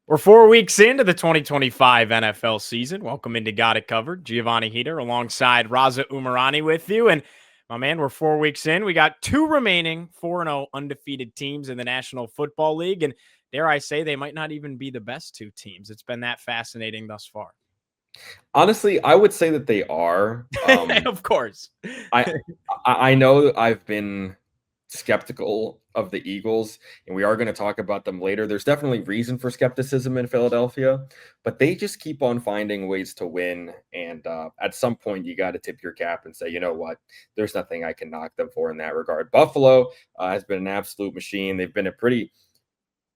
We're 4 weeks into the 2025 NFL season. Welcome into Got It Covered. Giovanni Heater alongside Raza Umarani with you. And my man, we're 4 weeks in. We got two remaining 4-0 undefeated teams in the National Football League. And dare I say, they might not even be the best two teams. It's been that fascinating thus far. Honestly, I would say that they are. Of course. I know I've been skeptical of the Eagles, and we are going to talk about them later. There's definitely reason for skepticism in Philadelphia, but they just keep on finding ways to win. And at some point, you got to tip your cap and say, you know what, there's nothing I can knock them for in that regard. Buffalo has been an absolute machine. They've been a pretty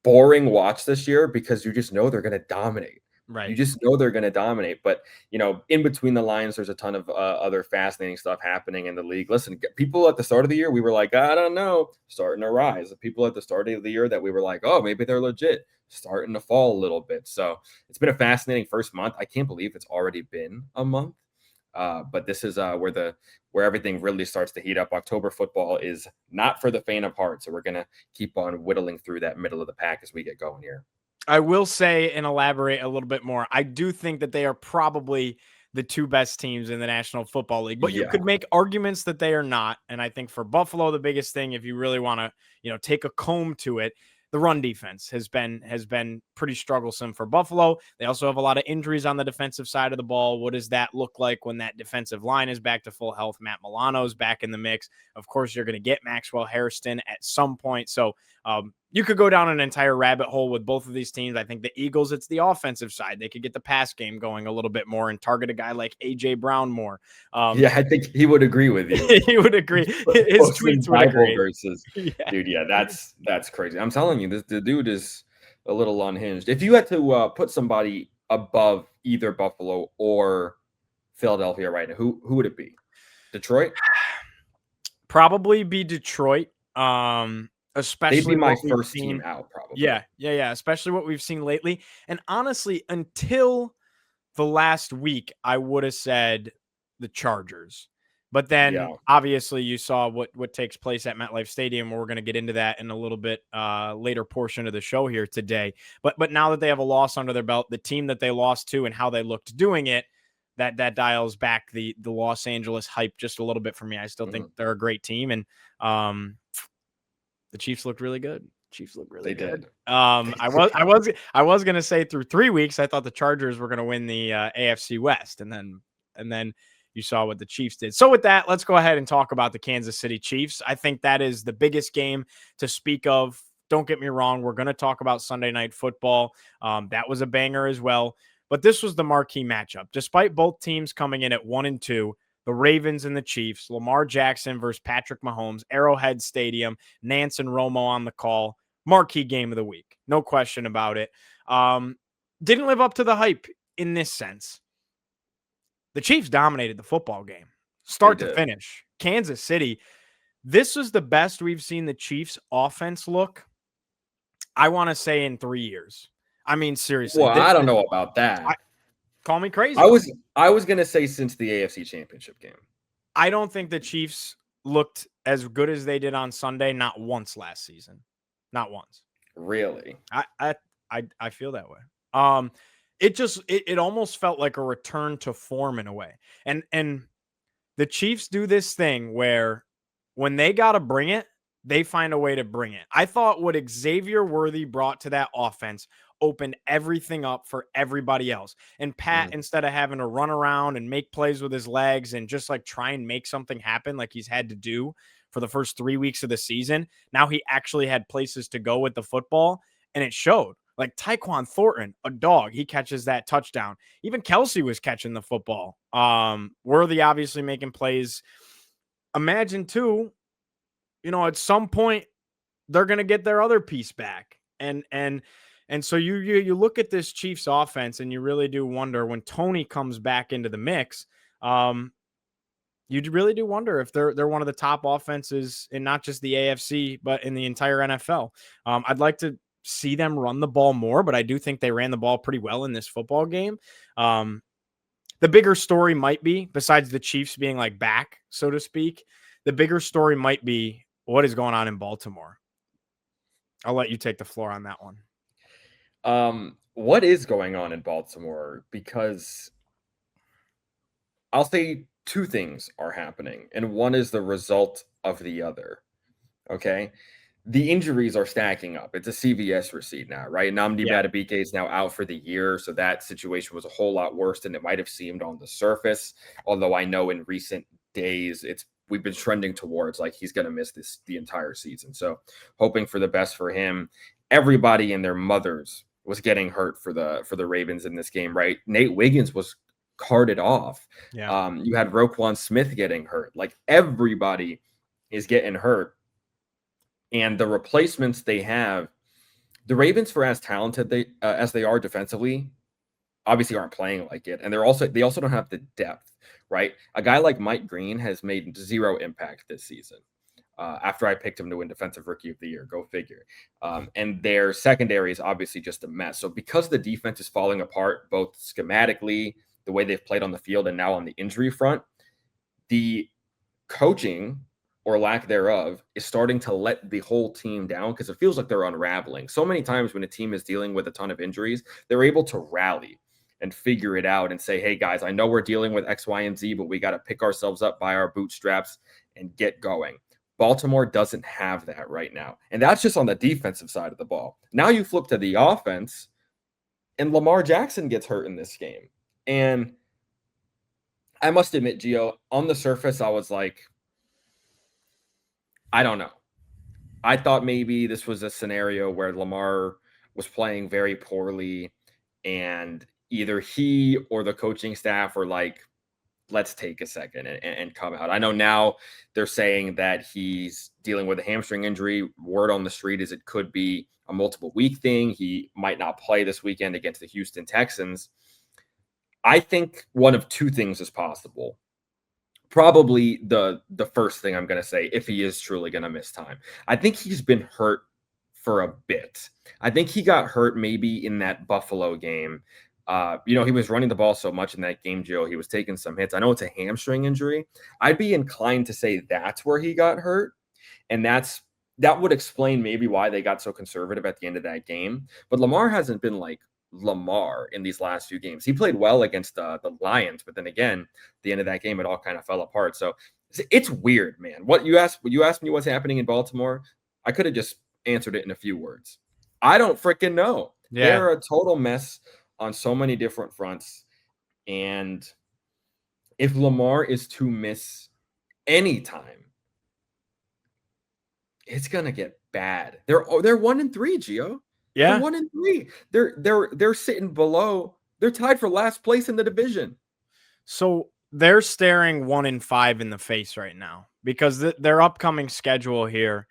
boring watch this year because you just know they're going to dominate. Right. You just know they're going to dominate. But, in between the lines, there's a ton of other fascinating stuff happening in the league. Listen, people at the start of the year, we were like, I don't know, starting to rise. The people at the start of the year that we were like, oh, maybe they're legit, starting to fall a little bit. So it's been a fascinating first month. I can't believe it's already been a month. But this is where everything really starts to heat up. October football is not for the faint of heart. So we're going to keep on whittling through that middle of the pack as we get going here. I will say and elaborate a little bit more. I do think that they are probably the two best teams in the National Football League, but you could make arguments that they are not. And I think for Buffalo, the biggest thing, if you really want to, take a comb to it, the run defense has been pretty strugglesome for Buffalo. They also have a lot of injuries on the defensive side of the ball. What does that look like when that defensive line is back to full health? Matt Milano's back in the mix. Of course, you're going to get Maxwell Hairston at some point. So you could go down an entire rabbit hole with both of these teams. I think the Eagles, it's the offensive side. They could get the pass game going a little bit more and target a guy like A.J. Brown more. Yeah, I think he would agree with you. He would agree. His tweets would agree. Versus, Dude, yeah, that's crazy. I'm telling you, the dude is a little unhinged. If you had to put somebody above either Buffalo or Philadelphia right now, who would it be? Detroit? Probably be Detroit. Especially they'd be my first team out, probably. Yeah. Especially what we've seen lately. And honestly, until the last week, I would have said the Chargers. But then obviously you saw what takes place at MetLife Stadium. We're going to get into that in a little bit later portion of the show here today. But now that they have a loss under their belt, the team that they lost to and how they looked doing it, that dials back the Los Angeles hype just a little bit for me. I still think they're a great team, and the Chiefs looked really good. Chiefs look really good. I was gonna say through 3 weeks, I thought the Chargers were gonna win the AFC West, and then you saw what the Chiefs did. So with that, let's go ahead and talk about the Kansas City Chiefs. I think that is the biggest game to speak of. Don't get me wrong. We're going to talk about Sunday Night Football. That was a banger as well. But this was the marquee matchup. Despite both teams coming in at 1-2, the Ravens and the Chiefs, Lamar Jackson versus Patrick Mahomes, Arrowhead Stadium, Nance and Romo on the call, marquee game of the week. No question about it. Didn't live up to the hype in this sense. The Chiefs dominated the football game, start to finish. Kansas City, this was the best we've seen the Chiefs offense look, I want to say, in 3 years. I mean, seriously. Well, I don't know about that. Call me crazy. I was going to say since the AFC Championship game. I don't think the Chiefs looked as good as they did on Sunday, not once last season. Not once. Really? I feel that way. It almost felt like a return to form in a way. And the Chiefs do this thing where when they got to bring it, they find a way to bring it. I thought what Xavier Worthy brought to that offense opened everything up for everybody else. And Pat, instead of having to run around and make plays with his legs and just like try and make something happen like he's had to do for the first 3 weeks of the season, now he actually had places to go with the football, and it showed. Like Tyquan Thornton, a dog, he catches that touchdown. Even Kelsey was catching the football. Worthy obviously making plays. Imagine too, at some point they're going to get their other piece back. And so you look at this Chiefs offense and you really do wonder when Tony comes back into the mix. You really do wonder if they're one of the top offenses in not just the AFC, but in the entire NFL. I'd like to see them run the ball more, but I do think they ran the ball pretty well in this football game. The bigger story might be, besides the Chiefs being like back, so to speak, the bigger story might be what is going on in Baltimore. I'll let you take the floor on that one. what is going on in Baltimore? Because I'll say two things are happening, and one is the result of the other. Okay. The injuries are stacking up. It's a CVS receipt now, right? Nnamdi Yeah. Madubuike is now out for the year, so that situation was a whole lot worse than it might have seemed on the surface. Although I know in recent days we've been trending towards like he's going to miss the entire season. So hoping for the best for him. Everybody and their mothers was getting hurt for the Ravens in this game, right? Nate Wiggins was carted off. Yeah. You had Roquan Smith getting hurt. Like everybody is getting hurt. And the replacements they have, the Ravens, for as talented as they are defensively, obviously aren't playing like it, and they also don't have the depth, right? A guy like Mike Green has made zero impact this season. After I picked him to win Defensive Rookie of the Year, go figure. And their secondary is obviously just a mess. So because the defense is falling apart, both schematically, the way they've played on the field, and now on the injury front, the coaching or lack thereof is starting to let the whole team down because it feels like they're unraveling. So many times when a team is dealing with a ton of injuries, they're able to rally and figure it out and say, hey, guys, I know we're dealing with X, Y, and Z, but we got to pick ourselves up by our bootstraps and get going. Baltimore doesn't have that right now. And that's just on the defensive side of the ball. Now you flip to the offense, and Lamar Jackson gets hurt in this game. And I must admit, Gio, on the surface, I was like, I don't know. I thought maybe this was a scenario where Lamar was playing very poorly and either he or the coaching staff were like, let's take a second and come out. I know now they're saying that he's dealing with a hamstring injury. Word on the street is it could be a multiple week thing. He might not play this weekend against the Houston Texans. I think one of two things is possible. Probably the first thing I'm going to say, if he is truly going to miss time. I think he's been hurt for a bit. I think he got hurt maybe in that Buffalo game. He was running the ball so much in that game, Joe. He was taking some hits. I know it's a hamstring injury. I'd be inclined to say that's where he got hurt, and that would explain maybe why they got so conservative at the end of that game. But Lamar hasn't been like Lamar in these last few games. He played well against the Lions, but then again, the end of that game, it all kind of fell apart. So it's weird, man. What you asked me what's happening in Baltimore, I could have just answered it in a few words. I don't freaking know. Yeah. They're a total mess on so many different fronts. And if Lamar is to miss any time, it's gonna get bad. They're 1-3, Gio. Yeah. They're 1-3. They're sitting below. They're tied for last place in the division. So they're staring 1-5 in the face right now because their upcoming schedule here.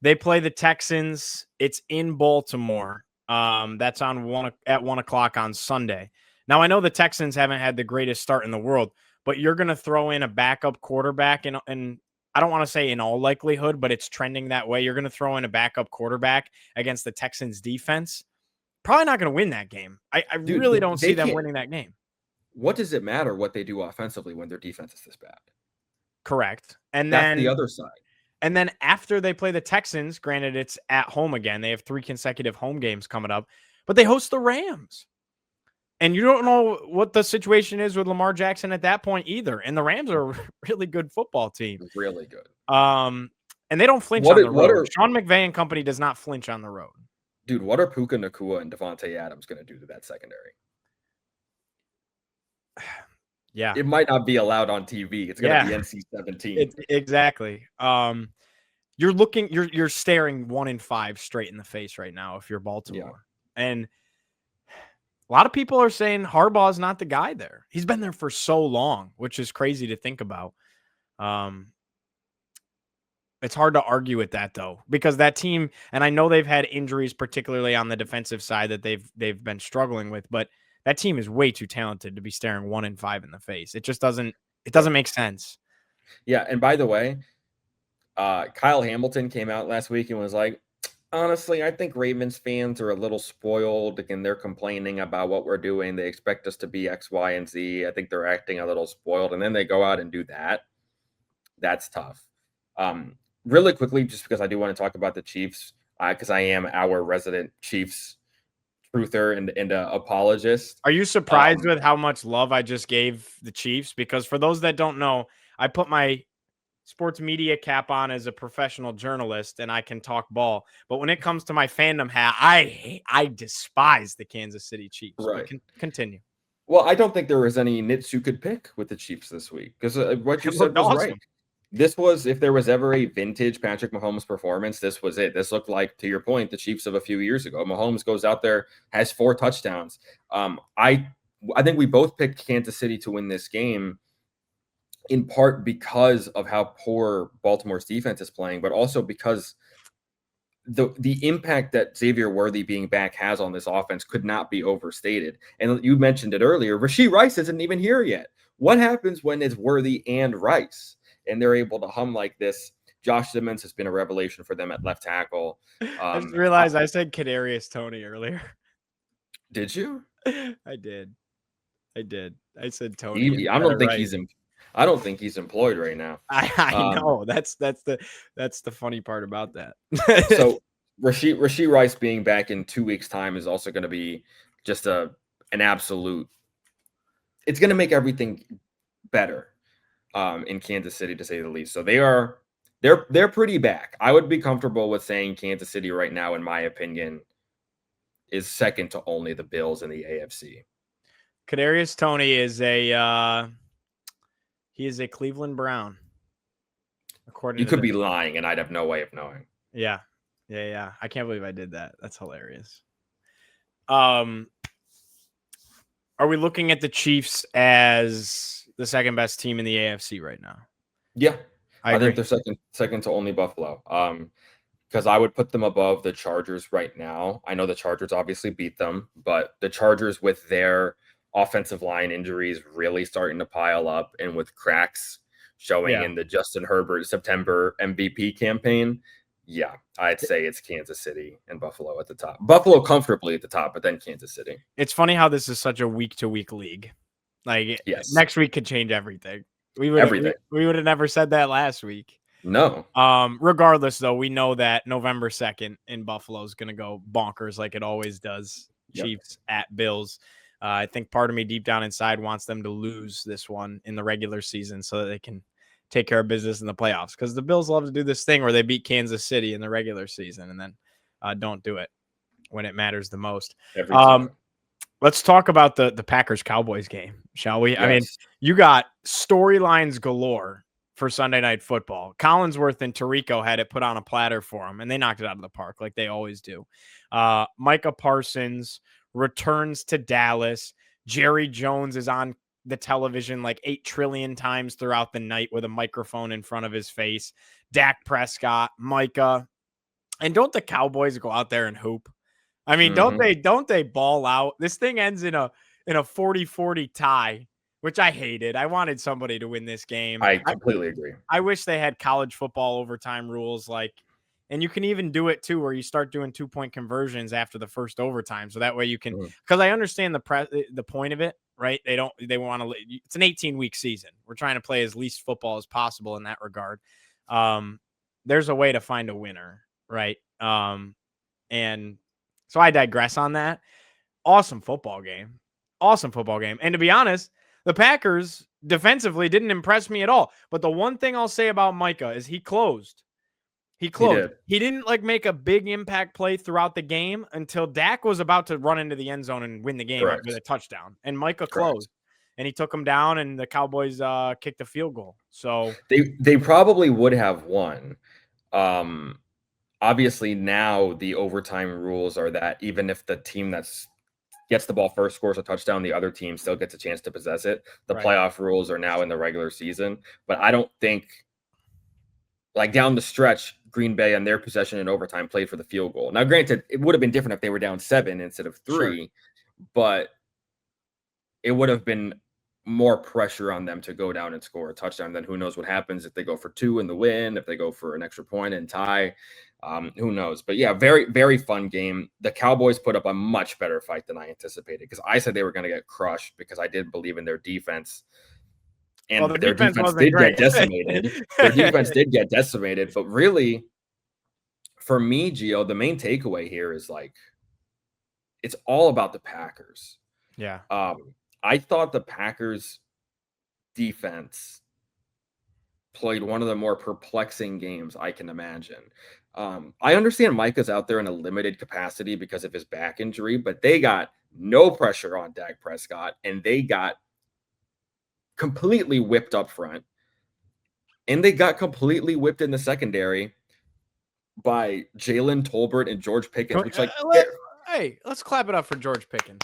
They play the Texans. It's in Baltimore. That's on at 1:00 on Sunday. Now I know the Texans haven't had the greatest start in the world, but you're going to throw in a backup quarterback, and I don't want to say in all likelihood, but it's trending that way. You're going to throw in a backup quarterback against the Texans defense. Probably not going to win that game. I really don't see them winning that game. What does it matter what they do offensively when their defense is this bad? Correct. And that's the other side. And then after they play the Texans, granted it's at home again, they have 3 consecutive home games coming up, but they host the Rams. And you don't know what the situation is with Lamar Jackson at that point either. And the Rams are a really good football team. Really good. And they don't flinch on the road. Sean McVay and company does not flinch on the road. Dude, what are Puka Nacua and Devontae Adams going to do to that secondary? Yeah. It might not be allowed on TV. It's going to be NC-17. Exactly. You're staring 1-5 straight in the face right now if you're Baltimore. Yeah. And a lot of people are saying Harbaugh is not the guy there. He's been there for so long, which is crazy to think about. It's hard to argue with that though, because that team, and I know they've had injuries, particularly on the defensive side that they've been struggling with, but that team is way too talented to be staring 1-5 in the face. It just doesn't make sense. Yeah. And by the way, Kyle Hamilton came out last week and was like, honestly, I think Ravens fans are a little spoiled and they're complaining about what we're doing. They expect us to be X, Y, and Z. I think they're acting a little spoiled. And then they go out and do that. That's tough. Really quickly, just because I do want to talk about the Chiefs, because I am our resident Chiefs truther and an apologist. Are you surprised with how much love I just gave the Chiefs? Because for those that don't know, I put my sports media cap on as a professional journalist and I can talk ball. But when it comes to my fandom hat, I despise the Kansas City Chiefs. Right. Continue. Well, I don't think there was any nits you could pick with the Chiefs this week because what you said was awesome. right. This was, if there was ever a vintage Patrick Mahomes performance, this was it. This looked like, to your point, the Chiefs of a few years ago. Mahomes goes out there, has 4 touchdowns. I think we both picked Kansas City to win this game, in part because of how poor Baltimore's defense is playing, but also because the impact that Xavier Worthy being back has on this offense could not be overstated. And you mentioned it earlier, Rashee Rice isn't even here yet. What happens when it's Worthy and Rice and they're able to hum like this? Josh Simmons has been a revelation for them at left tackle. I just realized I said Kadarius Toney earlier. Did you? I did. I said Toney. I don't think he's employed right now. I know. That's the funny part about that. So Rashee Rice being back in 2 weeks' time is also going to be just an absolute. It's going to make everything better in Kansas City, to say the least. So they're pretty back. I would be comfortable with saying Kansas City right now, in my opinion, is second to only the Bills in the AFC. Kadarius Toney is he is a Cleveland Brown. According you could be lying, and I'd have no way of knowing. Yeah. I can't believe I did that. That's hilarious. Are we looking at the Chiefs as the second best team in the AFC right now? Yeah, I think they're second to only Buffalo. Because I would put them above the Chargers right now. I know the Chargers obviously beat them, but the Chargers, with their offensive line injuries really starting to pile up and with cracks showing in the Justin Herbert September MVP campaign, I'd say it's Kansas City and Buffalo at the top. Buffalo comfortably at the top, but then Kansas City. It's funny how this is such a week-to-week league. Like, next week could change everything. We would have never said that last week. No. Regardless, though, we know that November 2nd in Buffalo is going to go bonkers like it always does. Chiefs at Bills. I think part of me deep down inside wants them to lose this one in the regular season so that they can take care of business in the playoffs, because the Bills love to do this thing where they beat Kansas City in the regular season and then don't do it when it matters the most. Let's talk about the Packers-Cowboys game, shall we? Yes. I mean, you got storylines galore for Sunday Night Football. Collinsworth and Tirico had it put on a platter for them, and they knocked it out of the park like they always do. Micah Parsons returns to Dallas. Jerry Jones is on the television like 8 trillion times throughout the night with a microphone in front of his face. Dak Prescott, Micah. And don't the Cowboys go out there and hoop? I mean, don't they ball out? This thing ends in a 40-40 tie, which I hated. I wanted somebody to win this game. I completely agree. I wish they had college football overtime rules, and you can even do it too, where you start doing 2-point conversions after the first overtime, so that way you can. Because I understand the point of it, right? They want to. It's an 18-week season. We're trying to play as least football as possible in that regard. There's a way to find a winner, right? And so I digress on that. Awesome football game. And to be honest, the Packers defensively didn't impress me at all. But the one thing I'll say about Micah is he closed. He didn't make a big impact play throughout the game until Dak was about to run into the end zone and win the game with a touchdown. And Micah closed. And he took him down, and the Cowboys kicked a field goal. So they probably would have won. Obviously, now the overtime rules are that even if the team that gets the ball first scores a touchdown, the other team still gets a chance to possess it. The playoff rules are now in the regular season. But I don't think, down the stretch, Green Bay and their possession in overtime played for the field goal. Now, granted, it would have been different if they were down 7 instead of 3, but it would have been more pressure on them to go down and score a touchdown. Then who knows what happens if they go for 2 in the win, if they go for an extra point and tie. Who knows? But yeah, very, very fun game. The Cowboys put up a much better fight than I anticipated, because I said they were going to get crushed because I did believe in their defense. And their defense did get decimated. Their defense did get decimated. But really, for me, Gio, the main takeaway here is it's all about the Packers. Yeah. I thought the Packers defense played one of the more perplexing games I can imagine. I understand Micah's out there in a limited capacity because of his back injury, but they got no pressure on Dak Prescott, and they got completely whipped up front, and they got completely whipped in the secondary by Jalen Tolbert and George Pickens, which hey, let's clap it up for George Pickens.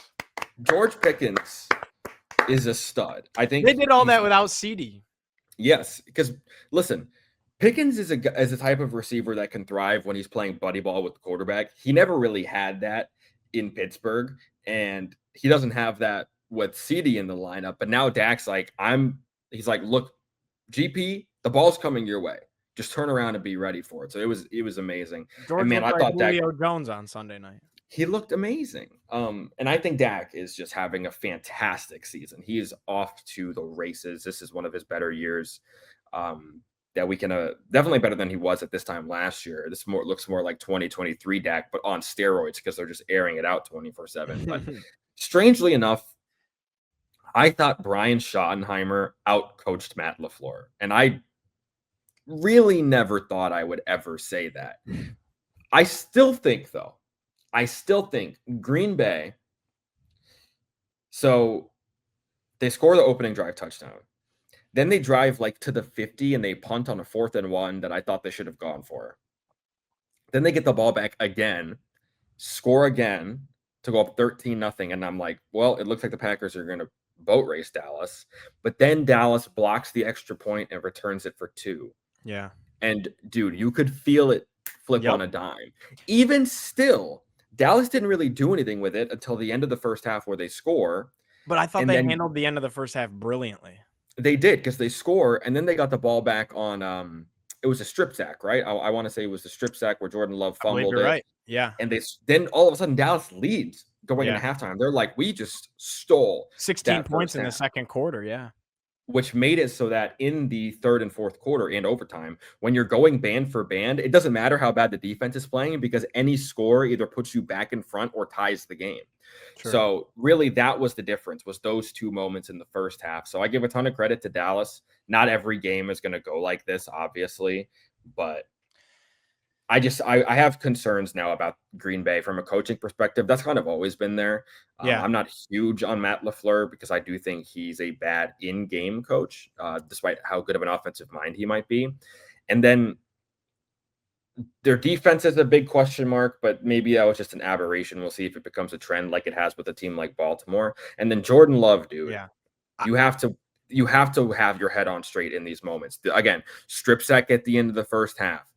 George Pickens is a stud. I think they did all that without CD. Yes, because listen, Pickens is a type of receiver that can thrive when he's playing buddy ball with the quarterback. He never really had that in Pittsburgh, and he doesn't have that with CD in the lineup. But now Dak's like, he's like, look, GP, the ball's coming your way. Just turn around and be ready for it. So it was amazing. George and man, I thought Julio Jones on Sunday night. He looked amazing. And I think Dak is just having a fantastic season. He is off to the races. This is one of his better years that we can definitely better than he was at this time last year. This looks more like 2023 Dak, but on steroids because they're just airing it out 24/7. But strangely enough, I thought Brian Schottenheimer outcoached Matt LaFleur. And I really never thought I would ever say that. I still think Green Bay, so they score the opening drive touchdown. Then they drive like to the 50 and they punt on a 4th and 1 that I thought they should have gone for. Then they get the ball back again, score again to go up 13-0. And I'm like, well, it looks like the Packers are going to boat race Dallas. But then Dallas blocks the extra point and returns it for 2. Yeah. And dude, you could feel it flip on a dime. Even still, Dallas didn't really do anything with it until the end of the first half where they score. But I thought they handled the end of the first half brilliantly. They did because they score, and then they got the ball back on it was a strip sack, right? I want to say it was the strip sack where Jordan Love fumbled it. Right. Yeah. And then all of a sudden Dallas leads going into halftime. They're like, we just stole 16 points in the second quarter. Yeah. Which made it so that in the third and fourth quarter and overtime, when you're going band for band, it doesn't matter how bad the defense is playing because any score either puts you back in front or ties the game. Sure. So really that was the difference, was those two moments in the first half. So I give a ton of credit to Dallas. Not every game is going to go like this, obviously, but I have concerns now about Green Bay from a coaching perspective. That's kind of always been there. I'm not huge on Matt LaFleur because I do think he's a bad in-game coach, despite how good of an offensive mind he might be. And then their defense is a big question mark, but maybe that was just an aberration. We'll see if it becomes a trend like it has with a team like Baltimore. And then Jordan Love, dude, you have to have your head on straight in these moments. Again, strip sack at the end of the first half.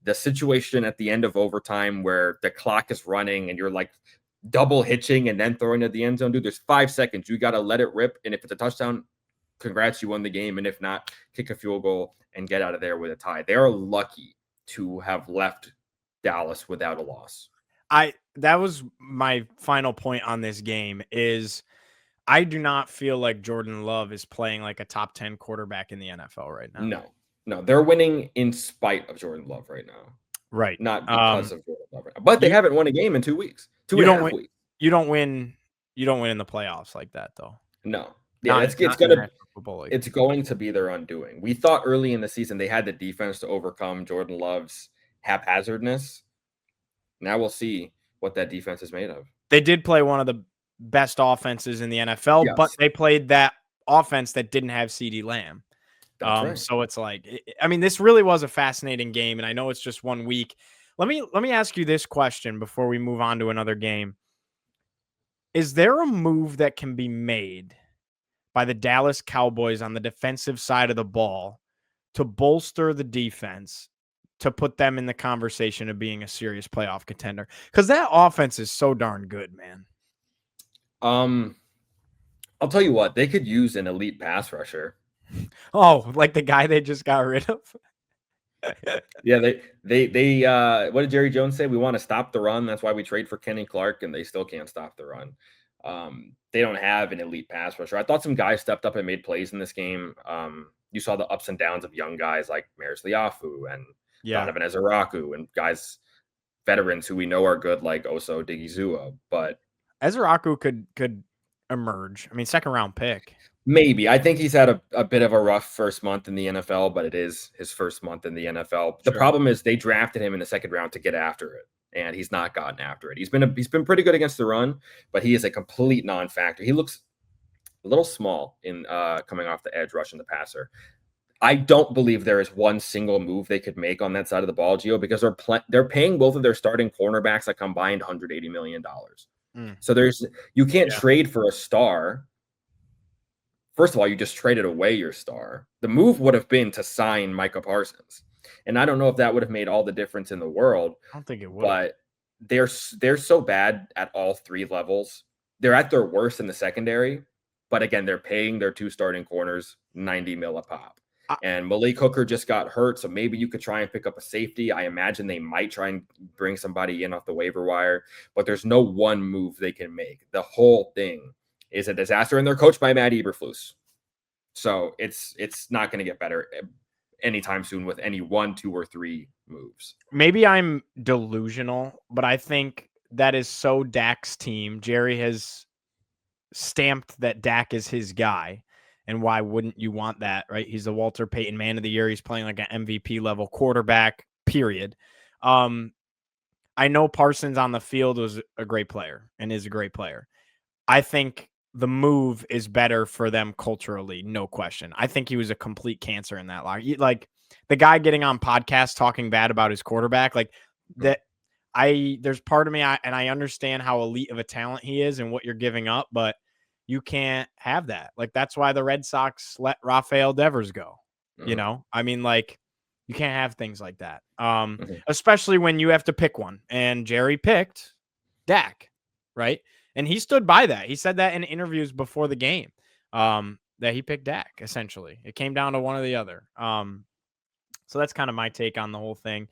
The situation at the end of overtime where the clock is running and you're like double hitching and then throwing at the end zone, dude, there's 5 seconds. You got to let it rip. And if it's a touchdown, congrats, you won the game. And if not, kick a field goal and get out of there with a tie. They are lucky to have left Dallas without a loss. That was my final point on this game is I do not feel like Jordan Love is playing like a top 10 quarterback in the NFL right now. No, they're winning in spite of Jordan Love right now. Right. Not because of Jordan Love right now. But they haven't won a game in 2 weeks. Two and a half weeks. You don't win in the playoffs like that, though. No. Yeah, it's going to be their undoing. We thought early in the season they had the defense to overcome Jordan Love's haphazardness. Now we'll see what that defense is made of. They did play one of the best offenses in the NFL, but they played that offense that didn't have CeeDee Lamb. Right. So it's like, I mean, this really was a fascinating game, and I know it's just 1 week. Let me ask you this question before we move on to another game. Is there a move that can be made by the Dallas Cowboys on the defensive side of the ball to bolster the defense to put them in the conversation of being a serious playoff contender? Because that offense is so darn good, man. I'll tell you what, they could use an elite pass rusher. Oh, like the guy they just got rid of? Yeah, they what did Jerry Jones say? We want to stop the run. That's why we trade for Kenny Clark, and they still can't stop the run. They don't have an elite pass rusher. I thought some guys stepped up and made plays in this game. You saw the ups and downs of young guys like Maris Liafu and Donovan Ezeraku and guys, veterans who we know are good like Oso Digizua. But Ezraku could emerge. I mean, second round pick. Maybe. I think he's had a bit of a rough first month in the NFL, but it is his first month in the NFL. The problem is they drafted him in the second round to get after it, and he's not gotten after it. He's been pretty good against the run, but he is a complete non-factor. He looks a little small in coming off the edge, rushing the passer. I don't believe there is one single move they could make on that side of the ball, Gio, because they're paying both of their starting cornerbacks a combined $180 million. So you can't trade for a star. First of all, you just traded away your star. The move would have been to sign Micah Parsons. And I don't know if that would have made all the difference in the world. I don't think it would. But they're so bad at all three levels. They're at their worst in the secondary. But again, they're paying their two starting corners $90 million a pop. And Malik Hooker just got hurt, so maybe you could try and pick up a safety. I imagine they might try and bring somebody in off the waiver wire, but there's no one move they can make. The whole thing is a disaster, and they're coached by Matt Eberflus. So it's not going to get better anytime soon with any 1, 2, or 3 moves. Maybe I'm delusional, but I think that is so Dak's team. Jerry has stamped that Dak is his guy. And why wouldn't you want that, right? He's the Walter Payton Man of the Year. He's playing like an MVP level quarterback, period. I know Parsons on the field was a great player and is a great player. I think the move is better for them culturally, no question. I think he was a complete cancer in that locker. Like the guy getting on podcasts talking bad about his quarterback, like that. There's part of me, and I understand how elite of a talent he is and what you're giving up, but you can't have that. Like, that's why the Red Sox let Rafael Devers go. You know, I mean, like, you can't have things like that. Especially when you have to pick one. And Jerry picked Dak, right? And he stood by that. He said that in interviews before the game, that he picked Dak, essentially. It came down to one or the other. So that's kind of my take on the whole thing.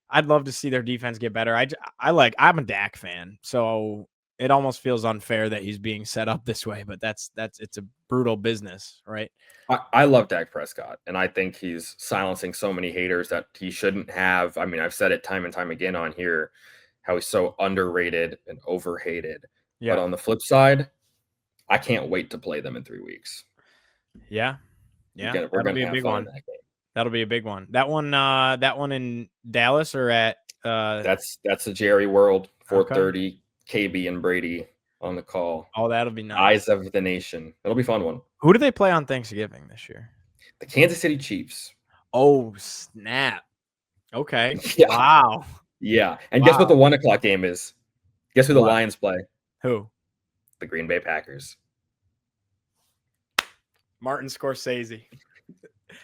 I'd love to see their defense get better. I'm a Dak fan, so it almost feels unfair that he's being set up this way, but it's a brutal business, right? I love Dak Prescott, and I think he's silencing so many haters that he shouldn't have. I mean, I've said it time and time again on here, how he's so underrated and overhated. Yeah. But on the flip side, I can't wait to play them in 3 weeks. Yeah. We're going to have fun in that game. That'll be a big one. That one in Dallas or at that's a Jerry World, 4:30. Okay. KB and Brady on the call. Oh, that'll be nice. Eyes of the nation. It'll be a fun one. Who do they play on Thanksgiving this year? The Kansas City Chiefs. Oh, snap. Okay. Yeah. Wow. Yeah. And guess what the 1 o'clock game is? Guess who the Lions play? Who? The Green Bay Packers. Martin Scorsese.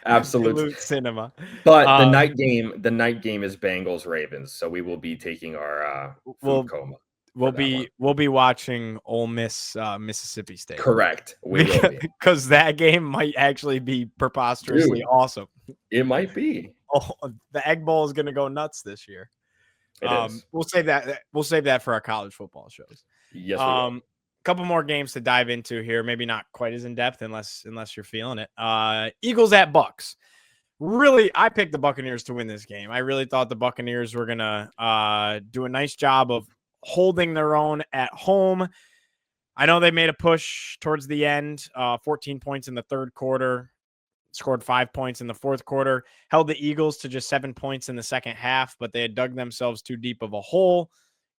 Absolute cinema. But the night game is Bengals Ravens, so we will be taking our food coma. We'll be watching Ole Miss Mississippi State. Correct. We will be. Because that game might actually be preposterously awesome. It might be. Oh, the Egg Bowl is going to go nuts this year. It is. We'll save that for our college football shows. Yes. We will. Couple more games to dive into here. Maybe not quite as in depth unless you're feeling it. Eagles at Bucs. Really, I picked the Buccaneers to win this game. I really thought the Buccaneers were going to do a nice job of holding their own at home. I know they made a push towards the end, 14 points in the third quarter, scored 5 points in the fourth quarter, held the Eagles to just 7 points in the second half, but they had dug themselves too deep of a hole.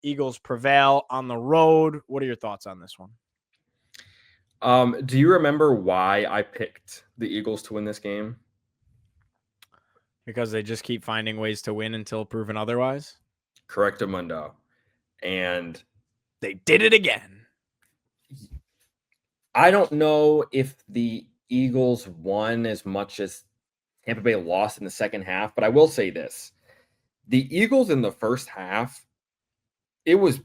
Eagles prevail on the road. What are your thoughts on this one? Do you remember why I picked the Eagles to win this game? Because they just keep finding ways to win until proven otherwise? Correctamundo. And they did it again. I don't know if the Eagles won as much as Tampa Bay lost in the second half, but I will say this. The Eagles in the first half, it was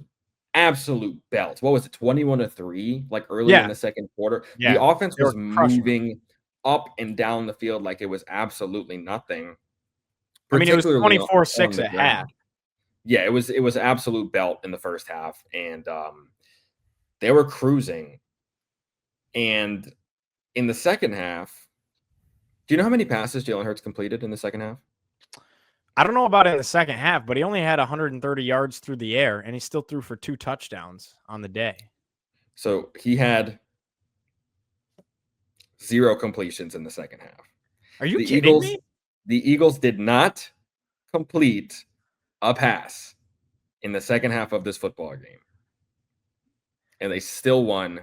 absolute belts. What was it, 21-3, like early in the second quarter? Yeah. The offense was moving up and down the field like it was absolutely nothing. I mean, it was 24-6 at half. Yeah, it was absolute belt in the first half, and they were cruising. And in the second half, do you know how many passes Jalen Hurts completed in the second half? I don't know about in the second half, but he only had 130 yards through the air, and he still threw for 2 touchdowns on the day. So he had 0 completions in the second half. Are you kidding me? The Eagles did not complete a pass in the second half of this football game. And they still won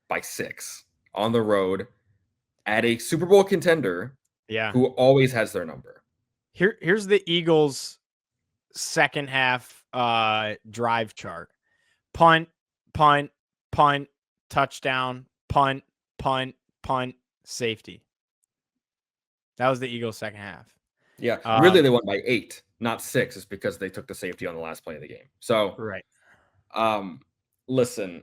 by 6 on the road at a Super Bowl contender who always has their number. Here's the Eagles' second half drive chart. Punt, punt, punt, touchdown, punt, punt, punt, safety. That was the Eagles' second half. Yeah, really they won by 8, not 6. It's because they took the safety on the last play of the game. So, right. Listen,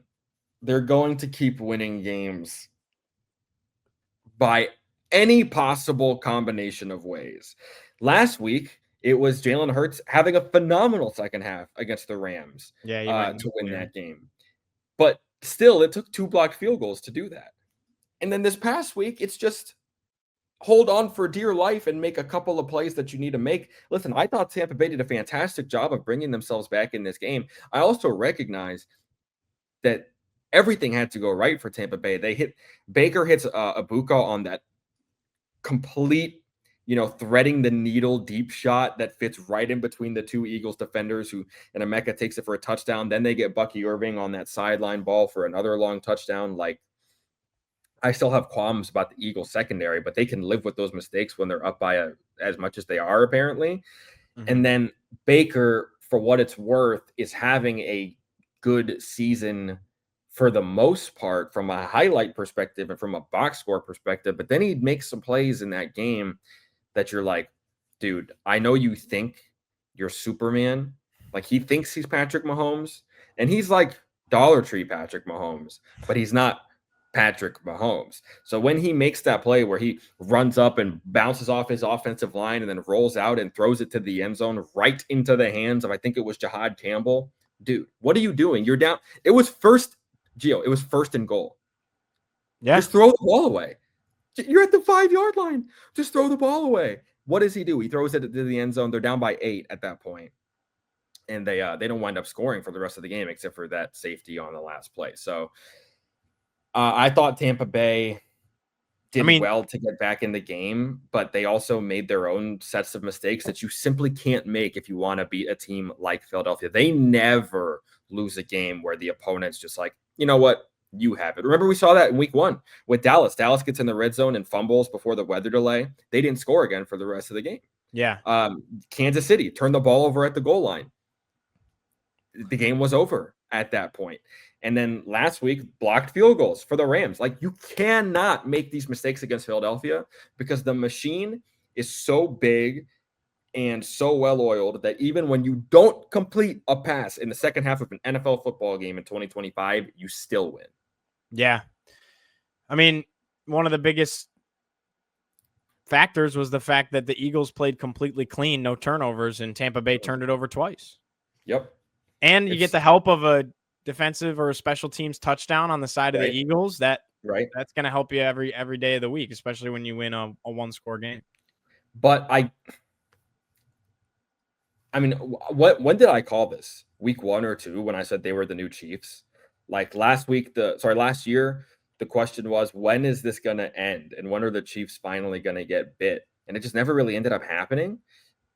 they're going to keep winning games by any possible combination of ways. Last week, it was Jalen Hurts having a phenomenal second half against the Rams to win that game. But still, it took 2 blocked field goals to do that. And then this past week, it's just hold on for dear life and make a couple of plays that you need to make. Listen, I thought Tampa Bay did a fantastic job of bringing themselves back in this game. I also recognize that everything had to go right for Tampa Bay. Baker hits Ibuka on that complete, threading the needle deep shot that fits right in between the 2 Eagles defenders and Emeka takes it for a touchdown. Then they get Bucky Irving on that sideline ball for another long touchdown. Like, I still have qualms about the Eagles secondary, but they can live with those mistakes when they're up by as much as they are, apparently. Mm-hmm. And then Baker, for what it's worth, is having a good season for the most part from a highlight perspective and from a box score perspective. But then he makes some plays in that game that you're like, dude, I know you think you're Superman. Like, he thinks he's Patrick Mahomes, and he's like Dollar Tree Patrick Mahomes, but he's not Patrick Mahomes. So when he makes that play where he runs up and bounces off his offensive line and then rolls out and throws it to the end zone right into the hands of, I think it was Jahad Campbell. Dude, what are you doing? You're down. It was first and goal. Yeah. Just throw the ball away. You're at the 5-yard line. Just throw the ball away. What does he do? He throws it to the end zone. They're down by 8 at that point. And they don't wind up scoring for the rest of the game except for that safety on the last play. So I thought Tampa Bay did well to get back in the game, but they also made their own sets of mistakes that you simply can't make if you want to beat a team like Philadelphia. They never lose a game where the opponent's just like, you know what, you have it. Remember, we saw that in week 1 with Dallas. Dallas gets in the red zone and fumbles before the weather delay. They didn't score again for the rest of the game. Yeah. Kansas City turned the ball over at the goal line. The game was over at that point. And then last week, blocked field goals for the Rams. Like, you cannot make these mistakes against Philadelphia because the machine is so big and so well-oiled that even when you don't complete a pass in the second half of an NFL football game in 2025, you still win. Yeah. I mean, one of the biggest factors was the fact that the Eagles played completely clean, no turnovers, and Tampa Bay turned it over twice. Yep. And you get the help of a defensive or a special teams touchdown on the side of the Eagles. That's going to help you every day of the week, especially when you win a 1-score game. But I mean, when did I call this? Week 1 or 2 when I said they were the new Chiefs? Like last year, the question was, when is this going to end? And when are the Chiefs finally going to get bit? And it just never really ended up happening.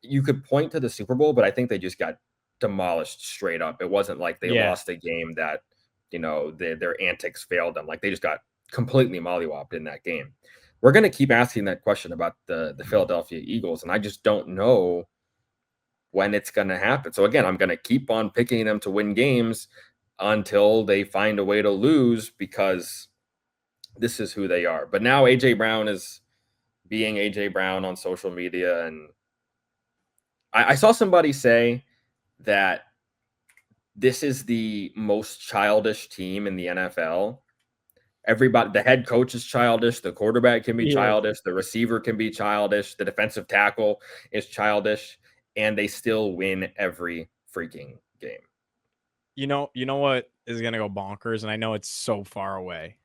You could point to the Super Bowl, but I think they just got demolished straight up. It wasn't like they lost a game that, their antics failed them. Like, they just got completely mollywopped in that game. We're going to keep asking that question about the Philadelphia Eagles, and I just don't know when it's going to happen. So again, I'm going to keep on picking them to win games until they find a way to lose, because this is who they are. But now AJ Brown is being AJ Brown on social media, and I saw somebody say that this is the most childish team in the NFL. Everybody, the head coach is childish, the quarterback can be childish, the receiver can be childish, the defensive tackle is childish, and they still win every freaking game. You know what is going to go bonkers, and I know it's so far away.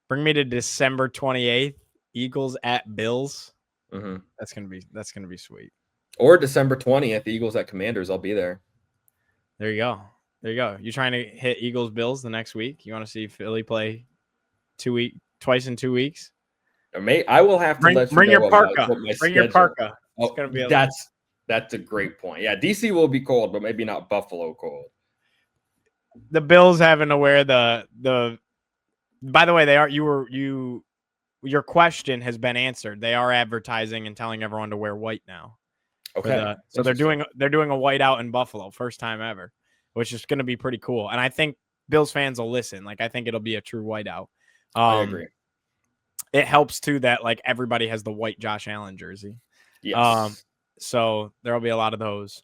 Bring me to December 28th, Eagles at Bills. Mm-hmm. That's gonna be sweet. Or December 20th, Eagles at Commanders. I'll be there. There you go. There you go. You trying to hit Eagles Bills the next week? You want to see Philly play twice in 2 weeks? I will have to let you bring know your parka. what my Bring schedule. your parka. It's gonna be that's a great point. Yeah, DC will be cold, but maybe not Buffalo cold. The Bills having to wear the. By the way, they are. Your question has been answered. They are advertising and telling everyone to wear white now. Okay. So they're doing a whiteout in Buffalo, first time ever, which is going to be pretty cool. And I think Bills fans will listen. Like, I think it'll be a true whiteout. I agree. It helps too that like everybody has the white Josh Allen jersey. Yes. So there'll be a lot of those.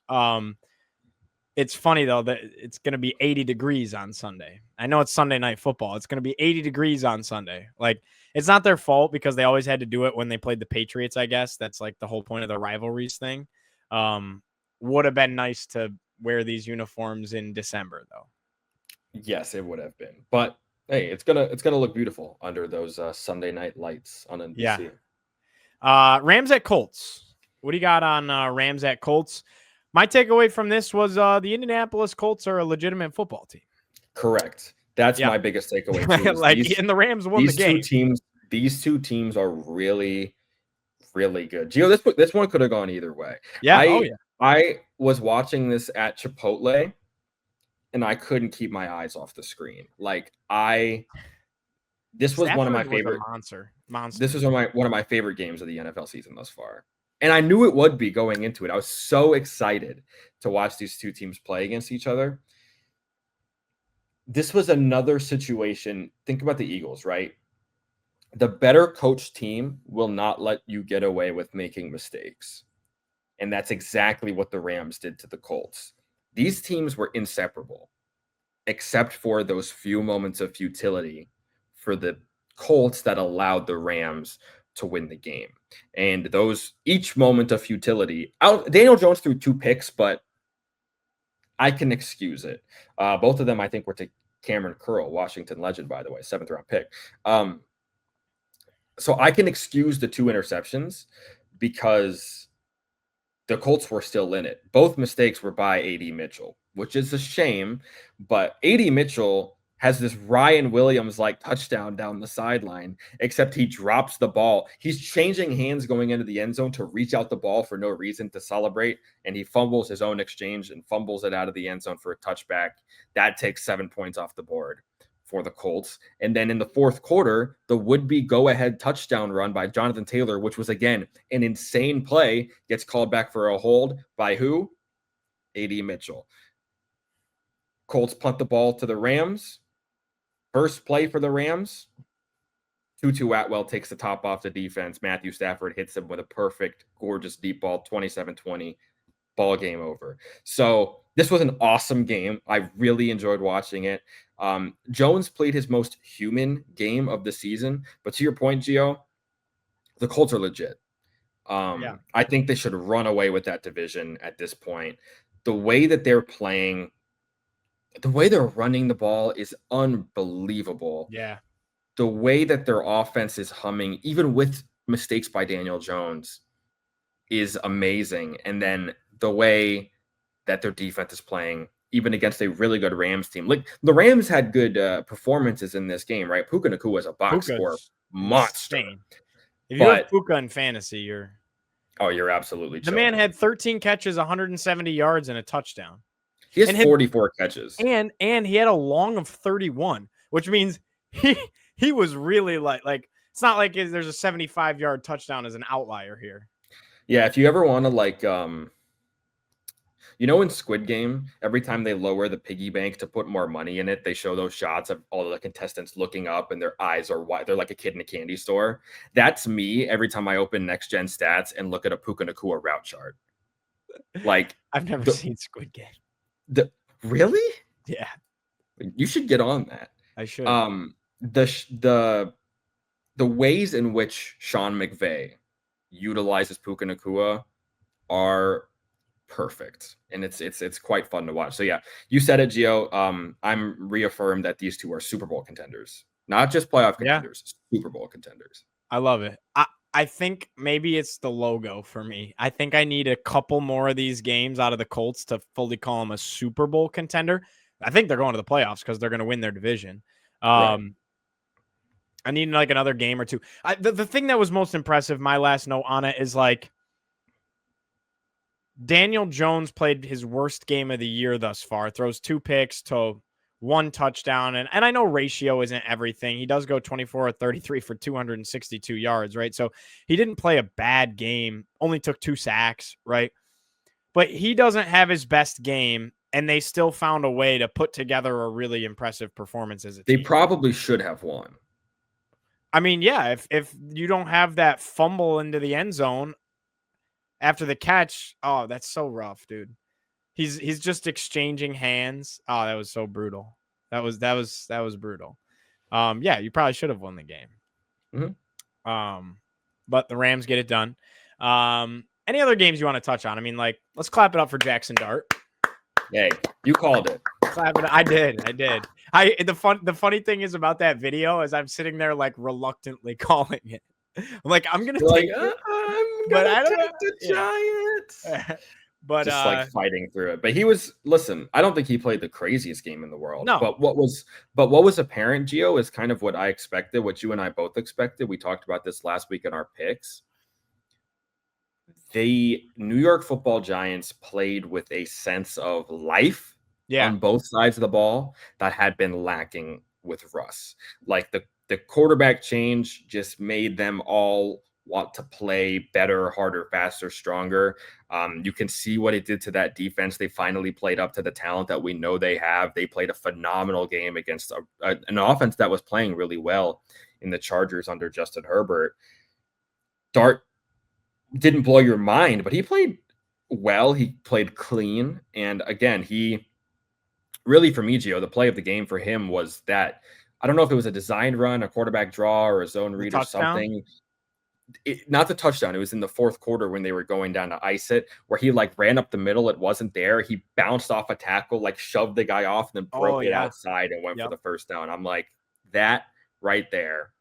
It's funny though that it's going to be 80 degrees on Sunday. I know it's Sunday Night Football. It's going to be 80 degrees on Sunday. Like, it's not their fault because they always had to do it when they played the Patriots, I guess. That's like the whole point of the rivalries thing. Would have been nice to wear these uniforms in December though. Yes, it would have been. But hey, it's gonna look beautiful under those Sunday night lights on NBC. Yeah. Rams at Colts. What do you got on Rams at Colts? My takeaway from this was the Indianapolis Colts are a legitimate football team. Correct. That's my biggest takeaway too. And the Rams won the game. These two teams are really, really good. Gio, this one could have gone either way. Yeah. I was watching this at Chipotle, and I couldn't keep my eyes off the screen. This was one of my favorite monster. This was one of my favorite games of the NFL season thus far. And I knew it would be going into it. I was so excited to watch these two teams play against each other. This was another situation. Think about the Eagles, right? The better coached team will not let you get away with making mistakes. And that's exactly what the Rams did to the Colts. These teams were inseparable, except for those few moments of futility for the Colts that allowed the Rams to win the game. And each moment of futility, Daniel Jones threw 2 picks, but I can excuse it. Both of them, I think, were to Cameron Curl, Washington legend, by the way, 7th round pick. So I can excuse the 2 interceptions because the Colts were still in it. Both mistakes were by A.D. Mitchell, which is a shame, but A.D. Mitchell has this Ryan Williams-like touchdown down the sideline, except he drops the ball. He's changing hands going into the end zone to reach out the ball for no reason to celebrate, and he fumbles his own exchange and fumbles it out of the end zone for a touchback. That takes 7 points off the board for the Colts. And then in the fourth quarter, the would-be go-ahead touchdown run by Jonathan Taylor, which was, again, an insane play, gets called back for a hold by who? A.D. Mitchell. Colts punt the ball to the Rams. First play for the Rams, Tutu Atwell takes the top off the defense. Matthew Stafford hits him with a perfect, gorgeous deep ball, 27-20, ball game over. So this was an awesome game. I really enjoyed watching it. Jones played his most human game of the season. But to your point, Gio, the Colts are legit. I think they should run away with that division at this point. The way that they're playing, the way they're running the ball is unbelievable. Yeah. The way that their offense is humming, even with mistakes by Daniel Jones, is amazing. And then the way that their defense is playing, even against a really good Rams team. Like, the Rams had good performances in this game, right? Puka Nacua is a box score monster. Insane. If you have Puka in fantasy, you're absolutely the man had 13 catches, 170 yards, and a touchdown. He has 44 catches. And he had a long of 31, which means he was really like it's not like there's a 75-yard touchdown as an outlier here. Yeah, if you ever want to in Squid Game, every time they lower the piggy bank to put more money in it, they show those shots of all the contestants looking up and their eyes are wide. They're like a kid in a candy store. That's me every time I open Next Gen Stats and look at a Puka Nacua route chart. Like, I've never seen Squid Game. Really? Yeah. You should get on that. I should. The ways in which Sean McVay utilizes Puka Nacua are perfect, and it's quite fun to watch. So yeah, you said it, Gio. I'm reaffirmed that these two are Super Bowl contenders, not just playoff contenders, Super Bowl contenders. I love it. I think maybe it's the logo for me. I think I need a couple more of these games out of the Colts to fully call them a Super Bowl contender. I think they're going to the playoffs because they're going to win their division. Right. I need like another game or two. The thing that was most impressive, my last note on it, is like Daniel Jones played his worst game of the year thus far. Throws 2 picks to 1 touchdown. And I know ratio isn't everything. He does go 24 or 33 for 262 yards, right? So he didn't play a bad game, only took 2 sacks, right? But he doesn't have his best game, and they still found a way to put together a really impressive performance as a team. They probably should have won. I mean, yeah, if you don't have that fumble into the end zone after the catch, oh, that's so rough, dude. He's just exchanging hands. Oh, that was so brutal. That was brutal. Yeah, you probably should have won the game. Mm-hmm. But the Rams get it done. Any other games you want to touch on? I mean, like, let's clap it up for Jackson Dart. Hey, you called it. Clap it. I did. The funny thing is about that video is I'm sitting there like reluctantly calling it. I'm like, I'm gonna take it, but I don't take the Giants. But just like fighting through it. But he was, listen, I don't think he played the craziest game in the world. No. But what was apparent, Gio, is kind of what I expected, what you and I both expected. We talked about this last week in our picks. The New York Football Giants played with a sense of life on both sides of the ball that had been lacking with Russ. Like the quarterback change just made them all want to play better, harder, faster, stronger. You can see what it did to that defense. They finally played up to the talent that we know they have. They played a phenomenal game against an offense that was playing really well in the Chargers under Justin Herbert. Dart didn't blow your mind, but he played well. He played clean. And again, he really, for me, Gio, the play of the game for him was that, I don't know if it was a designed run, a quarterback draw, or a zone read or something. Not the touchdown. It was in the fourth quarter when they were going down to ice it, where he like ran up the middle. It wasn't there. He bounced off a tackle, like shoved the guy off, and then broke it outside and went for the first down. I'm like, that right there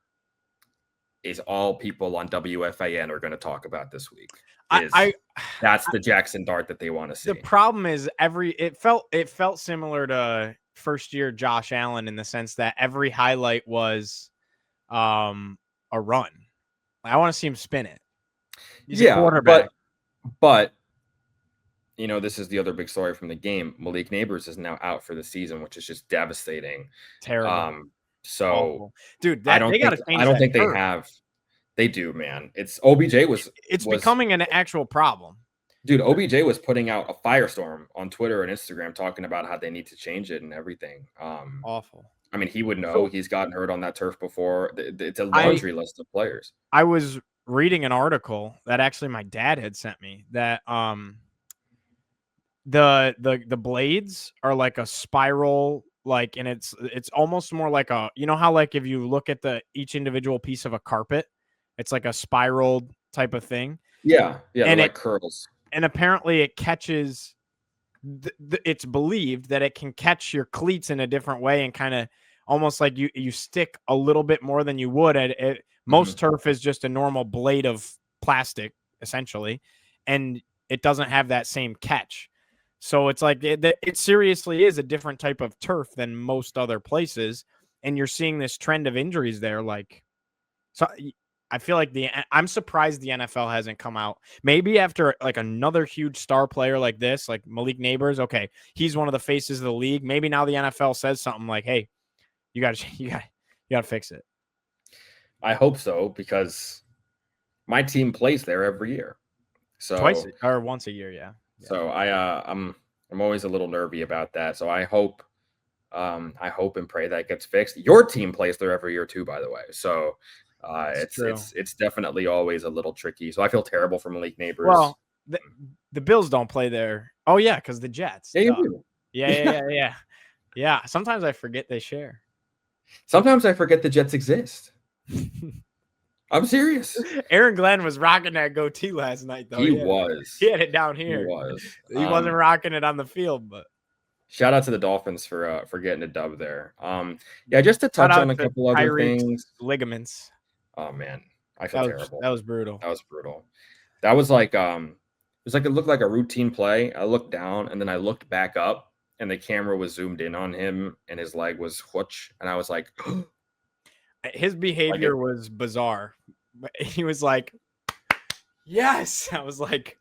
is all people on WFAN are going to talk about this week. That's the Jackson Dart that they want to see. The problem is it felt similar to first year Josh Allen in the sense that every highlight was a run. I want to see him spin it. He's a quarterback. But you know, this is the other big story from the game. Malik Neighbors is now out for the season, which is just devastating. Terrible. So, awful. Dude, I don't think they have. They do, man. It's OBJ was. It's becoming an actual problem. Dude, OBJ was putting out a firestorm on Twitter and Instagram talking about how they need to change it and everything. Awful. I mean, he would know. He's gotten hurt on that turf before. It's a laundry list of players. I was reading an article that actually my dad had sent me that the blades are like a spiral, like, and it's almost more like a, you know how like if you look at each individual piece of a carpet, it's like a spiraled type of thing. Yeah, and like curls. And apparently it catches. It's believed that it can catch your cleats in a different way and kind of almost like you stick a little bit more than you would at most turf is just a normal blade of plastic essentially, and it doesn't have that same catch. So it's like it seriously is a different type of turf than most other places, and you're seeing this trend of injuries there. Like, so I feel like I'm surprised the NFL hasn't come out. Maybe after like another huge star player like this, like Malik Neighbors, okay, he's one of the faces of the league. Maybe now the NFL says something like, "Hey, you got to fix it." I hope so, because my team plays there every year. So once a year, yeah. So I'm always a little nervy about that. So I hope and pray that gets fixed. Your team plays there every year too, by the way. So it's definitely always a little tricky. So I feel terrible for Malik Neighbors. Well, the Bills don't play there. Oh yeah, because the Jets. Yeah, you do. Yeah. Sometimes I forget they share. Sometimes I forget the Jets exist. I'm serious. Aaron Glenn was rocking that goatee last night, though. He had it down here. He wasn't rocking it on the field, but shout out to the Dolphins for getting a dub there. Just to touch on a couple other things. Ligaments. Oh man, I feel terrible. That was brutal. That was brutal. That was like it looked like a routine play. I looked down and then I looked back up and the camera was zoomed in on him and his leg was whoosh, and I was like, his behavior was bizarre. He was like, yes. I was like,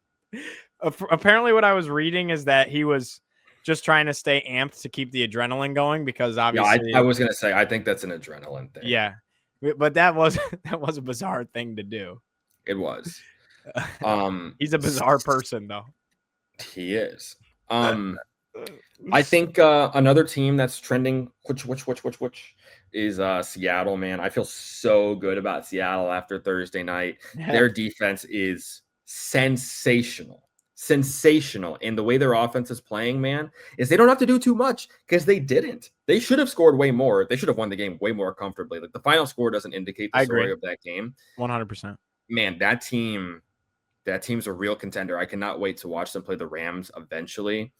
apparently what I was reading is that he was just trying to stay amped to keep the adrenaline going, because obviously I was gonna say I think that's an adrenaline thing. Yeah, but that was a bizarre thing to do. It was. He's a bizarre person, though. He is. I think another team that's trending, which is Seattle, man. I feel so good about Seattle after Thursday night. Their defense is sensational. And the way their offense is playing, man, is they don't have to do too much, because they didn't. They should have scored way more. They should have won the game way more comfortably. Like, the final score doesn't indicate the story of that game. 100%. Man, that team's a real contender. I cannot wait to watch them play the Rams eventually.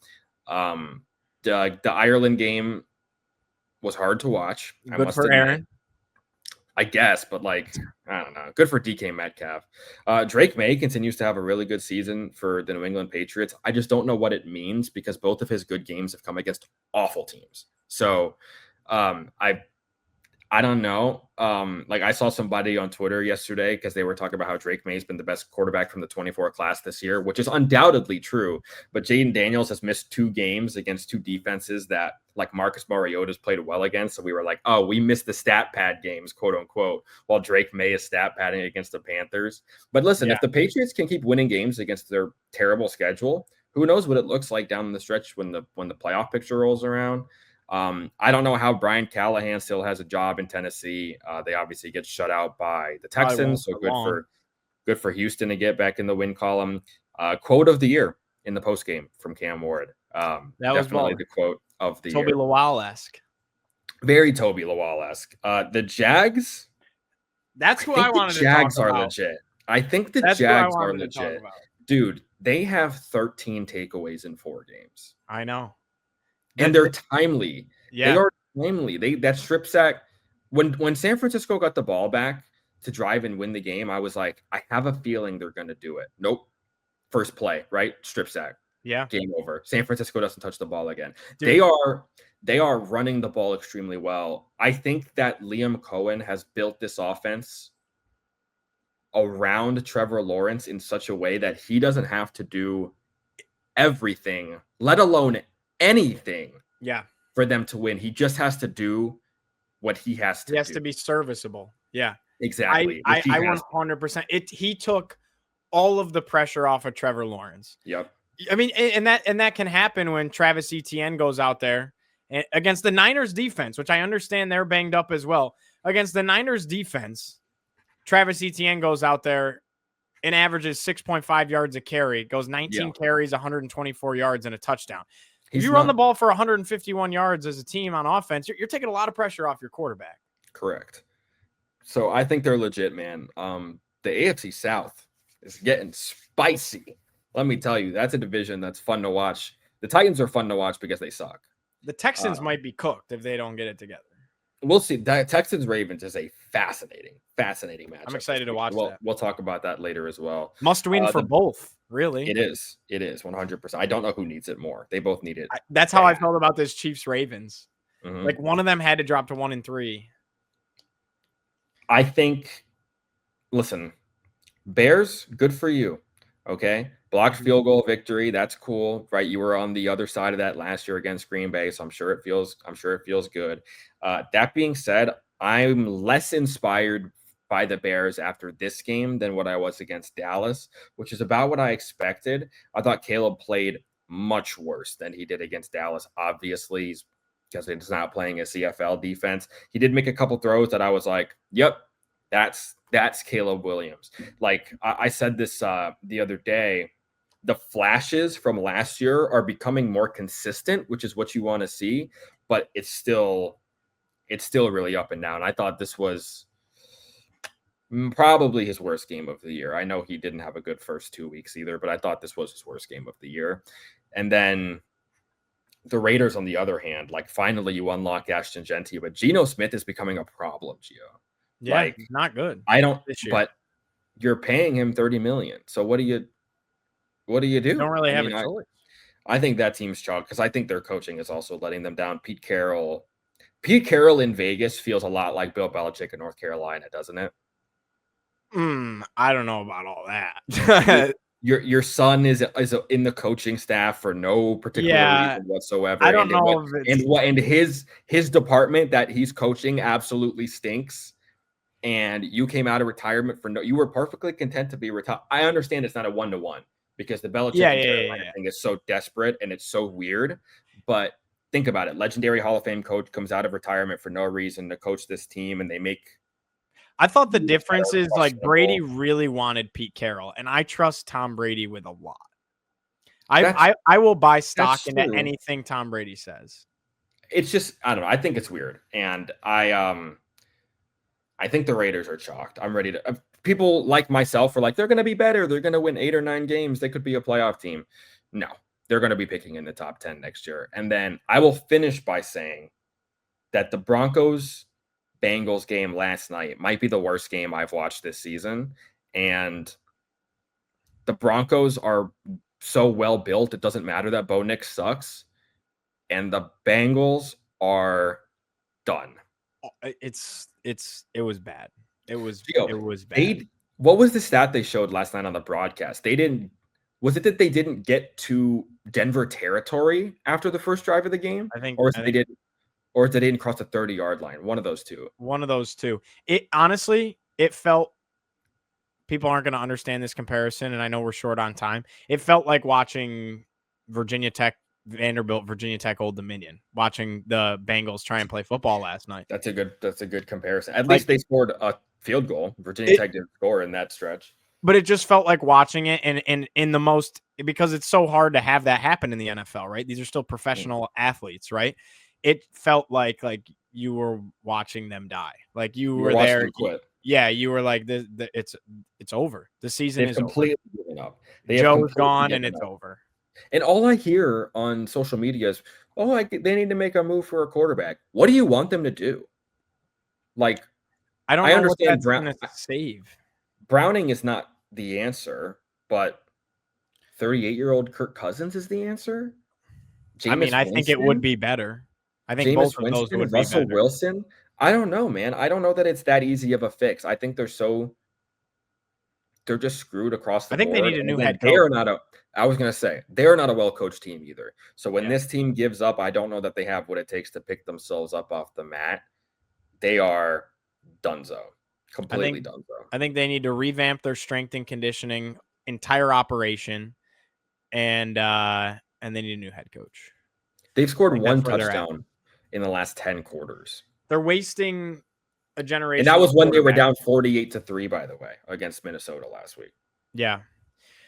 The Ireland game was hard to watch. Good for Aaron, I guess, but like, I don't know. Good for DK Metcalf. Drake May continues to have a really good season for the New England Patriots. I just don't know what it means, because both of his good games have come against awful teams. So I don't know. Like, I saw somebody on Twitter yesterday, because they were talking about how Drake May has been the best quarterback from the 24 class this year, which is undoubtedly true. But Jaden Daniels has missed 2 games against 2 defenses that, like, Marcus Mariota's played well against. So we were like, oh, we missed the stat pad games, quote unquote, while Drake May is stat padding against the Panthers. But listen, if the Patriots can keep winning games against their terrible schedule, who knows what it looks like down the stretch when the playoff picture rolls around. I don't know how Brian Callahan still has a job in Tennessee. They obviously get shut out by the Texans, so good for Houston to get back in the win column. Quote of the year in the postgame from Cam Ward. That definitely was the quote of the Toby year. Lawal-esque. Very Toby Lawal-esque. The Jags. That's who I wanted to talk about. Jags are legit. I think the Jags are legit. Dude, they have 13 takeaways in 4 games. I know. And they're timely. Yeah. They are timely. That strip sack, when San Francisco got the ball back to drive and win the game, I was like, I have a feeling they're going to do it. Nope. First play, right? Strip sack. Yeah. Game over. San Francisco doesn't touch the ball again. Dude. They are running the ball extremely well. I think that Liam Cohen has built this offense around Trevor Lawrence in such a way that he doesn't have to do everything, let alone anything, for them to win. He just has to do what he has to do. He has to be serviceable. Yeah, exactly. I 100%. He took all of the pressure off of Trevor Lawrence. Yep. I mean, and that can happen when Travis Etienne goes out there against the Niners defense, which I understand they're banged up as well. Against the Niners defense, Travis Etienne goes out there and averages 6.5 yards a carry, goes 19 carries, 124 yards, and a touchdown. If you run the ball for 151 yards as a team on offense, you're taking a lot of pressure off your quarterback. Correct. So I think they're legit, man. The AFC South is getting spicy. Let me tell you, that's a division that's fun to watch. The Titans are fun to watch because they suck. The Texans might be cooked if they don't get it together. We'll see. Texans-Ravens is a fascinating matchup. I'm excited to watch that. We'll talk about that later as well. Must win for both, really. It is 100%. I don't know who needs it more. They both need it. That's how I felt about this Chiefs-Ravens. Mm-hmm. Like, one of them had to drop to 1-3. I think, listen, Bears, good for you. Okay. Blocked field goal victory. That's cool, right? You were on the other side of that last year against Green Bay, so I'm sure it feels good. That being said, I'm less inspired by the Bears after this game than what I was against Dallas, which is about what I expected. I thought Caleb played much worse than he did against Dallas. Obviously, because he's not playing a CFL defense. He did make a couple throws that I was like, yep, that's Caleb Williams. Like I said this the other day, the flashes from last year are becoming more consistent, which is what you want to see, but it's still really up and down. I thought this was probably his worst game of the year. I know he didn't have a good first 2 weeks either, but I thought this was his worst game of the year. And then the Raiders, on the other hand, like finally you unlock Ashton Genty, but Geno Smith is becoming a problem, Gio. Yeah, like, not good. I don't, but you're paying him $30 million. So what do you You do? don't really have a choice. I think that team's chalk because I think their coaching is also letting them down. Pete Carroll in Vegas feels a lot like Bill Belichick in North Carolina, doesn't it? I don't know about all that. Your son is in the coaching staff for no particular reason whatsoever. I don't know if it's... his department that he's coaching absolutely stinks. And you came out of retirement you were perfectly content to be retired. I understand it's not a 1-to-1 because the Belichick and Carolina thing is so desperate and it's so weird. But think about it. Legendary Hall of Fame coach comes out of retirement for no reason to coach this team, and they make... I thought the difference is like Brady really wanted Pete Carroll, and I trust Tom Brady with a lot. I will buy stock into anything Tom Brady says. It's just, I don't know. I think it's weird. And I think the Raiders are chalked. I'm ready to... People like myself are like, they're going to be better. They're going to win 8 or 9 games. They could be a playoff team. No, they're going to be picking in the top 10 next year. And then I will finish by saying that the Broncos-Bengals game last night might be the worst game I've watched this season. And the Broncos are so well built, it doesn't matter that Bo Nix sucks. And the Bengals are done. It was bad. It was bad. What was the stat they showed last night on the broadcast? Was it that they didn't get to Denver territory after the first drive of the game? Or they didn't cross the 30-yard line. One of those two. It honestly, it felt... People aren't going to understand this comparison, and I know we're short on time. It felt like watching Vanderbilt, Virginia Tech, Old Dominion, watching the Bengals try and play football last night. That's a good comparison. At least they scored a field goal. Virginia Tech didn't score in that stretch. But it just felt like watching it and in the most, because it's so hard to have that happen in the NFL, right? These are still professional athletes, right? It felt like you were watching them die. Like you were there. Yeah, you were like, it's over. The season is completely given up. Joe's gone and it's over. And all I hear on social media is, they need to make a move for a quarterback. What do you want them to do? Like, I don't know understand what that's going to save. Browning is not the answer, but 38-year-old Kirk Cousins is the answer. I think it would be better. I think both of those would be Russell Wilson. I don't know, man. I don't know that it's that easy of a fix. I think they're just screwed across the board. I think they need a new head coach. I was going to say, they're not a well-coached team either. So when this team gives up, I don't know that they have what it takes to pick themselves up off the mat. They are donezo. Completely donezo. I think they need to revamp their strength and conditioning entire operation, and they need a new head coach. They've scored 1 touchdown in the last 10 quarters. They're wasting a generation. And that was when they were down 48-3, by the way, against Minnesota last week. Yeah.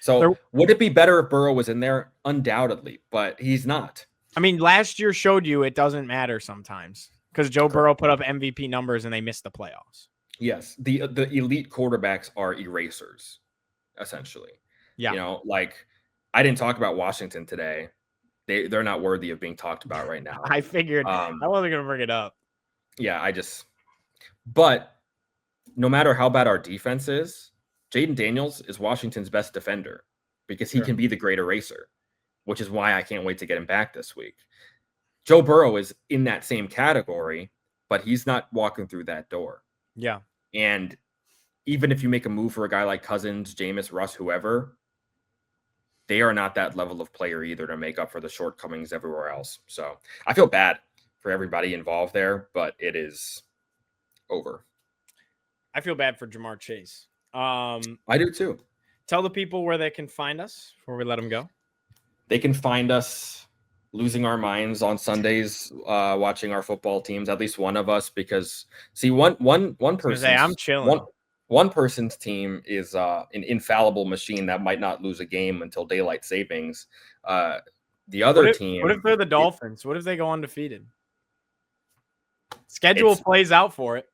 So would it be better if Burrow was in there? Undoubtedly, but he's not. I mean, last year showed you it doesn't matter sometimes because Joe Burrow put up MVP numbers and they missed the playoffs. Yes. The elite quarterbacks are erasers, essentially. Yeah. I didn't talk about Washington today. They're not worthy of being talked about right now. I figured I wasn't going to bring it up. Yeah, but no matter how bad our defense is, Jaden Daniels is Washington's best defender because he can be the great eraser, which is why I can't wait to get him back this week. Joe Burrow is in that same category, but he's not walking through that door. Yeah. And even if you make a move for a guy like Cousins, Jameis, Russ, whoever, they are not that level of player either to make up for the shortcomings everywhere else. So I feel bad for everybody involved there, but it is over. I feel bad for Jamar Chase. I do too. Tell the people where they can find us before we let them go. They can find us losing our minds on Sundays, watching our football teams, at least one of us, because one person. I'm chilling. One person's team is an infallible machine that might not lose a game until daylight savings. The other team. What if they're the Dolphins? What if they go undefeated? Schedule plays out for it.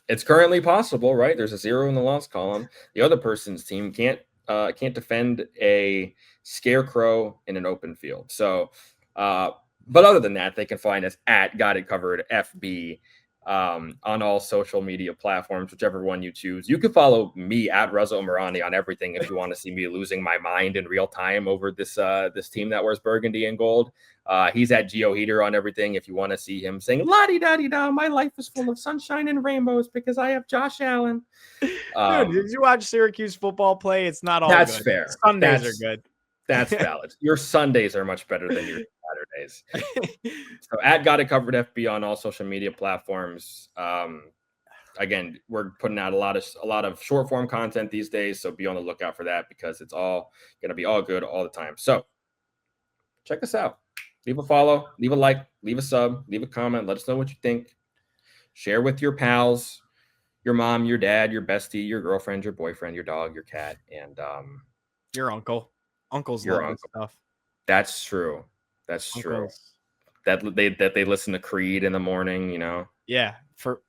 It's currently possible, right? There's a 0 in the loss column. The other person's team can't defend a scarecrow in an open field. So, but other than that, they can find us at Got It Covered FB. on all social media platforms, whichever one you choose. You can follow me at Reza Omarani on everything if you want to see me losing my mind in real time over this team that wears burgundy and gold. He's at Geo Heater on everything if you want to see him saying la-di-da-di-da, my life is full of sunshine and rainbows because I have Josh Allen. Dude, did you watch Syracuse football play? It's not all that's good. fair. Sundays are good. That's valid. Your Sundays are much better than your Saturdays. So at Got It Covered FB on all social media platforms. Again, we're putting out a lot of short form content these days, so be on the lookout for that because it's all gonna be all good all the time. So check us out. Leave a follow, leave a like, leave a sub, leave a comment. Let us know what you think. Share with your pals, your mom, your dad, your bestie, your girlfriend, your boyfriend, your dog, your cat, and your uncle. Uncles love this stuff. That's true. That's true. That they listen to Creed in the morning, you know. Yeah, for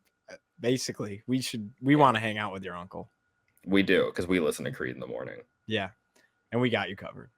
basically, we want to hang out with your uncle. We do because we listen to Creed in the morning. Yeah, and we got you covered.